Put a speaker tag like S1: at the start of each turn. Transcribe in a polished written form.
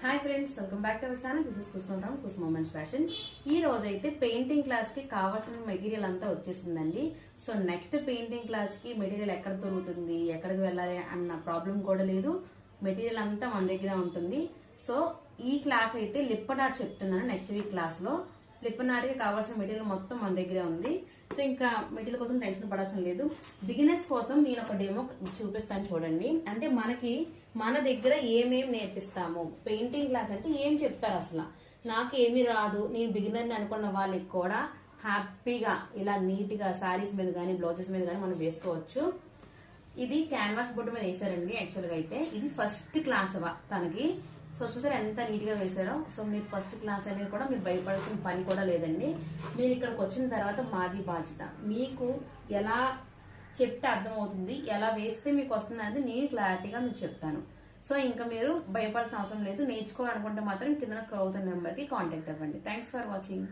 S1: Hi friends, welcome back to our channel. This is Kusuma from Kusuma women's fashion. ఈ రోజు అయితే painting class కి కావాల్సిన మెటీరియల్ అంతా వచ్చేసిందండి. సో నెక్స్ట్ పెయింటింగ్ క్లాస్ కి మెటీరియల్ ఎక్కడ దొరుకుతుంది, ఎక్కడికి వెళ్ళాలి అన్న ప్రాబ్లం కూడా లేదు. మెటీరియల్ అంతా మన దగ్గర ఉంటుంది. సో ఈ క్లాస్ అయితే లిప్పన్ ఆర్ట్ చెప్తున్నాను. నెక్స్ట్ వీక్ క్లాస్ లో లిప్పన్ ఆర్ట్ కి కావాల్సిన మెటీరియల్ మొత్తం మన దగ్గరే ఉంది. సో ఇంకా మెటీరియల్ కోసం టెన్షన్ పడాల్సిన లేదు. బిగినర్స్ కోసం నేను ఒక డెమో చూపిస్తాను చూడండి. అంటే మన దగ్గర ఏమేమి నేర్పిస్తాము, పెయింటింగ్ క్లాస్ అంటే ఏం చెప్తారు, అసలు నాకు ఏమీ రాదు, నేను బిగినర్ని అనుకున్న వాళ్ళకి కూడా హ్యాపీగా ఇలా నీట్ గా శారీస్ మీద కానీ బ్లౌజెస్ మీద కానీ మనం వేసుకోవచ్చు. ఇది క్యాన్వాస్ బోర్డు మీద వేసారండి. యాక్చువల్గా అయితే ఇది ఫస్ట్ క్లాస్ తనకి. సో చూసారు ఎంత నీట్ గా వేసారో. సో మీరు ఫస్ట్ క్లాస్ అనేది కూడా మీరు భయపడాల్సిన పని కూడా లేదండి. మీరు ఇక్కడికి వచ్చిన తర్వాత మాది బాధ్యత. మీకు ఎలా చెప్తే అర్థమవుతుంది, ఎలా వేస్తే మీకు వస్తుంది అనేది నేను క్లారిటీగా మీకు చెప్తాను. సో ఇంకా మీరు భయపడాల్సిన అవసరం లేదు. నేర్చుకోవాలనుకుంటే మాత్రం కింద స్క్రోల్ అవుతున్న నెంబర్కి కాంటాక్ట్ అవ్వండి. Thanks for watching.